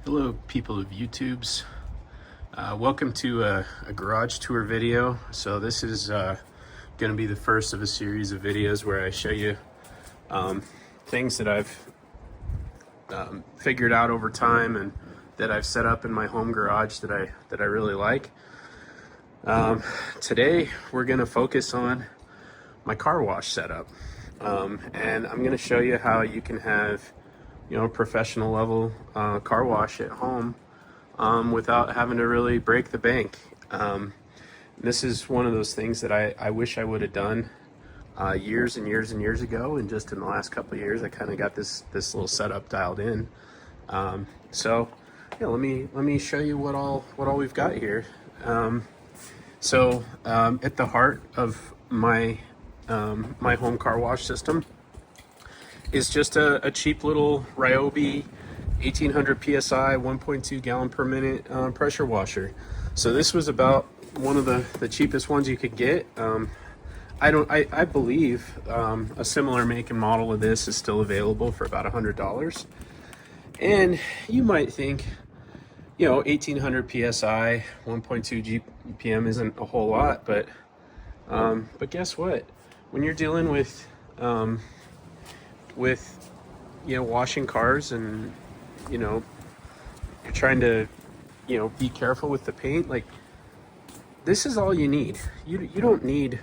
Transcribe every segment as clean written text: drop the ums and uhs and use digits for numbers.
Hello people of YouTubes. Welcome to a garage tour video. So this is going to be the first of a series of videos where I show you things that I've figured out over time and that I've set up in my home garage that I really like. Today we're going to focus on my car wash setup, and I'm going to show you how you can have professional level car wash at home without having to really break the bank. This is one of those things that I wish I would have done years and years and years ago, and just in the last couple of years I kind of got this little setup dialed in. So yeah, let me show you what all we've got here. At the heart of my my home car wash system is just a cheap little Ryobi 1800 psi 1.2 gallon per minute pressure washer. So this was about one of the cheapest ones you could get. I believe a similar make and model of this is still available for about $100. And you might think, 1800 psi 1.2 GPM isn't a whole lot, but guess what? When you're dealing with washing cars, and you're trying to be careful with the paint, like, this is all you need. You don't need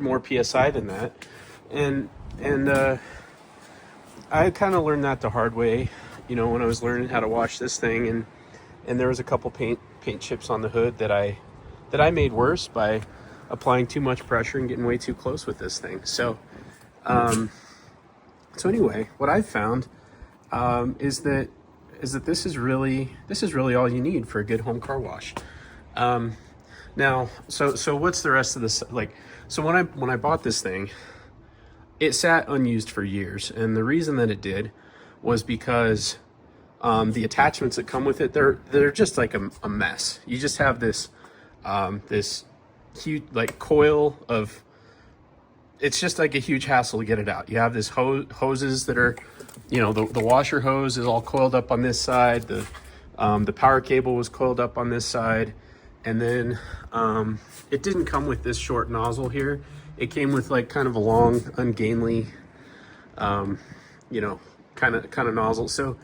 more psi than that. And I kind of learned that the hard way, when I was learning how to wash this thing, and there was a couple paint chips on the hood that I made worse by applying too much pressure and getting way too close with this thing. So anyway, what I've found is that this is really all you need for a good home car wash. Now, so what's the rest of this like? So when I bought this thing, it sat unused for years, and the reason that it did was because the attachments that come with it, they're just like a mess. You just have this this huge like coil of, it's just like a huge hassle to get it out. You have this hoses that are, the washer hose is all coiled up on this side. The power cable was coiled up on this side. And then it didn't come with this short nozzle here. It came with like kind of a long, ungainly, kind of nozzle. So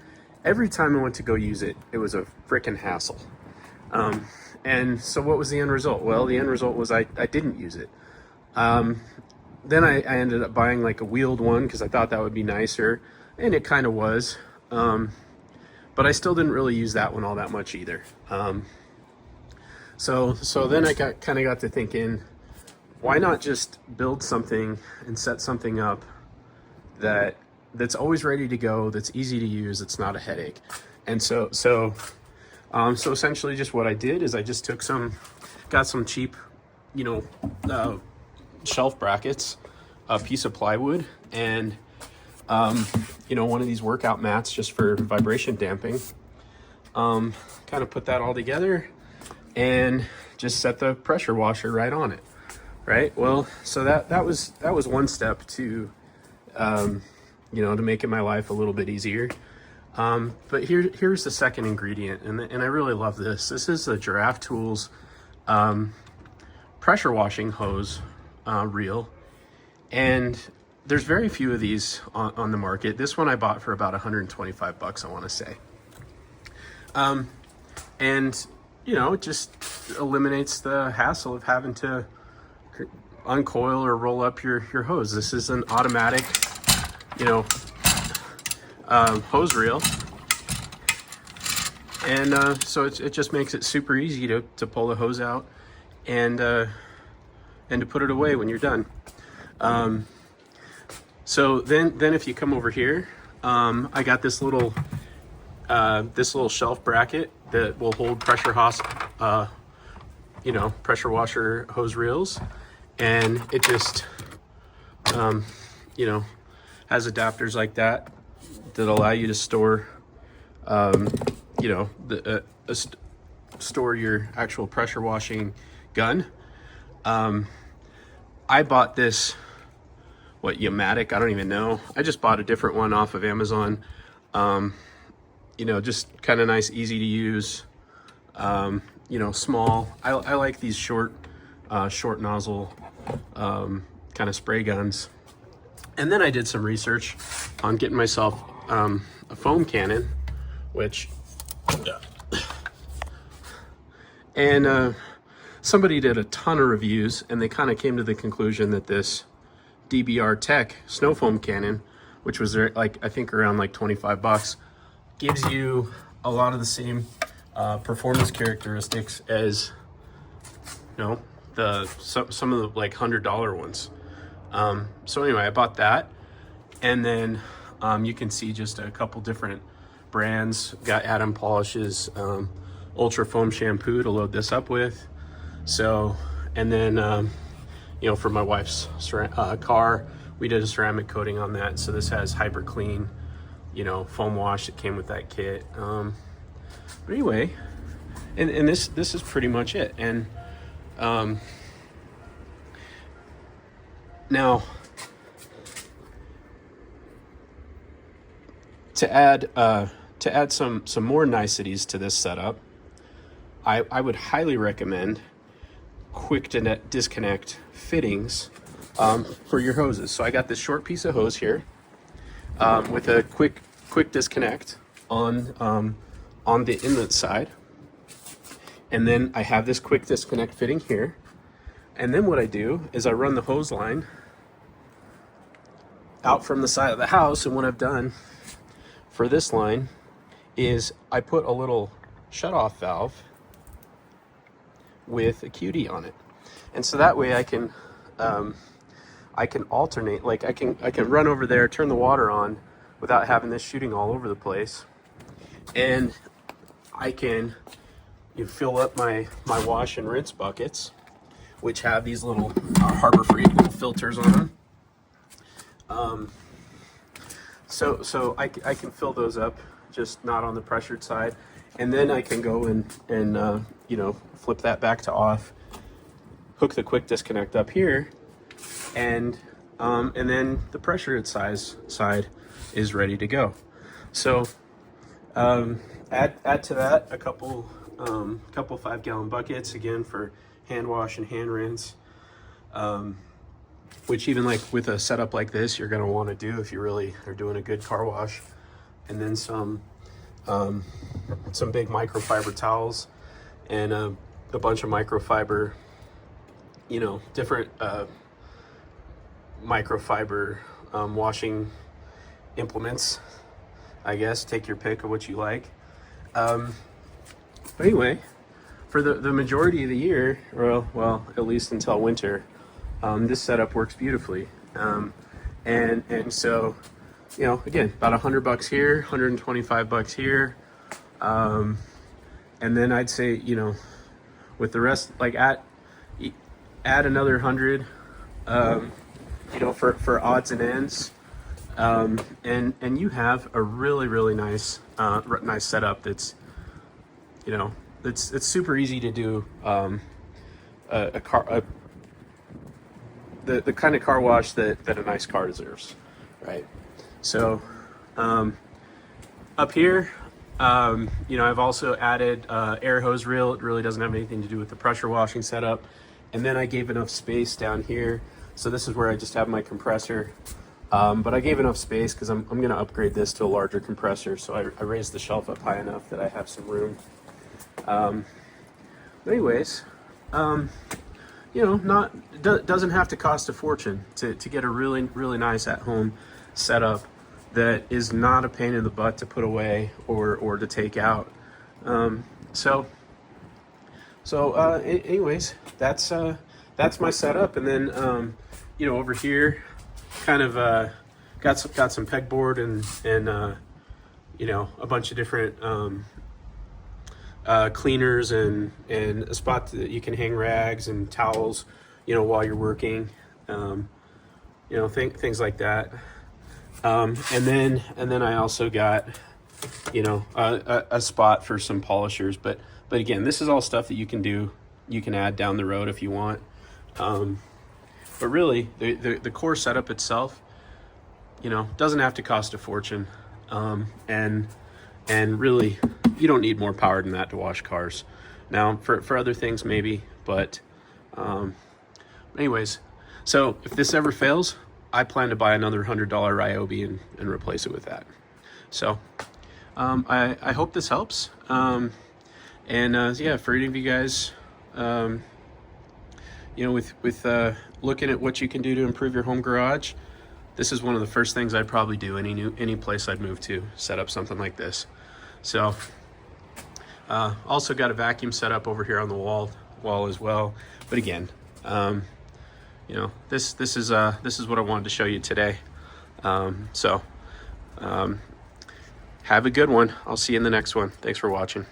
every time I went to go use it, it was a freaking hassle. And so what was the end result? Well, the end result was I didn't use it. Then I ended up buying like a wheeled one because I thought that would be nicer, and it kind of was. But I still didn't really use that one all that much either. So then I got to thinking, why not just build something and set something up that's always ready to go, that's easy to use, it's not a headache. And so essentially just what I did is I just got some cheap, shelf brackets, a piece of plywood, and one of these workout mats just for vibration damping. Kind of put that all together and just set the pressure washer right on it. Right. Well, so that was one step to to making my life a little bit easier. But here's the second ingredient, and I really love this. This is the Giraffe Tools pressure washing hose reel, and there's very few of these on the market. This one I bought for about 125 bucks, I want to say. And it just eliminates the hassle of having to uncoil or roll up your hose. This is an automatic hose reel, and so it just makes it super easy to pull the hose out and to put it away when you're done. So then if you come over here, I got this little shelf bracket that will hold pressure washer hose reels, and it just has adapters like that allow you to store store your actual pressure washing gun. I bought this Yamatic, I don't even know. I just bought a different one off of Amazon. you know, just kind of nice, easy to use. You know, small. I like these short nozzle kind of spray guns. And then I did some research on getting myself a foam cannon, which, and somebody did a ton of reviews, and they kind of came to the conclusion that this DBR Tech snow foam cannon, which was like, I think around like 25 bucks, gives you a lot of the same performance characteristics as, you know, some of the like $100 ones. So anyway, I bought that, and then you can see just a couple different brands. Got Adam Polish's Ultra Foam shampoo to load this up with. So, and then you know, for my wife's car, we did a ceramic coating on that. So this has Hyper Clean, you know, foam wash that came with that kit. But anyway, and this is pretty much it. And now, to add some more niceties to this setup, I would highly recommend quick disconnect fittings for your hoses. So I got this short piece of hose here with a quick disconnect on the inlet side, and then I have this quick disconnect fitting here. And then what I do is I run the hose line out from the side of the house, and what I've done for this line is I put a little shutoff valve with a QD on it, and so that way I can alternate. Like I can run over there, turn the water on without having this shooting all over the place, and I can fill up my wash and rinse buckets, which have these little Harbor Freight little filters on them. So I can fill those up, just not on the pressured side, and then I can go and you know, flip that back to off, hook the quick disconnect up here, and then the pressured side is ready to go. So add to that a couple 5-gallon buckets, again, for hand wash and hand rinse, which even like with a setup like this, you're going to want to do if you really are doing a good car wash. And then some big microfiber towels, and a bunch of microfiber, you know, different microfiber washing implements, I guess. Take your pick of what you like. But anyway, for the majority of the year, or well, at least until winter, this setup works beautifully. And so, you know, again, about $100 here, $125 here. And then I'd say, you know, with the rest, like add another 100, you know, for odds and ends. And you have a really nice setup that's, you know, it's super easy to do. The kind of car wash that a nice car deserves, right? So up here, you know, I've also added air hose reel. It really doesn't have anything to do with the pressure washing setup. And then I gave enough space down here. So this is where I just have my compressor. But I gave enough space because I'm going to upgrade this to a larger compressor. So I raised the shelf up high enough that I have some room. But anyways, you know, doesn't have to cost a fortune to get a really nice at-home setup that is not a pain in the butt to put away or to take out. Anyways, that's my setup. And then you know, over here, kind of got some pegboard and you know, a bunch of different cleaners and a spot that you can hang rags and towels, you know, while you're working, you know, things like that. And then I also got, you know, a spot for some polishers, but again, this is all stuff that you can add down the road if you want. But really, the core setup itself, you know, doesn't have to cost a fortune. And And really, you don't need more power than that to wash cars. Now, for other things, maybe, but anyways, so if this ever fails, I plan to buy another $100 Ryobi and replace it with that. So I hope this helps. Yeah, for any of you guys, you know, with looking at what you can do to improve your home garage, this is one of the first things I'd probably do any place I'd move to, set up something like this. So also got a vacuum set up over here on the wall as well. But again, you know, this is what I wanted to show you today. Have a good one. I'll see you in the next one. Thanks for watching.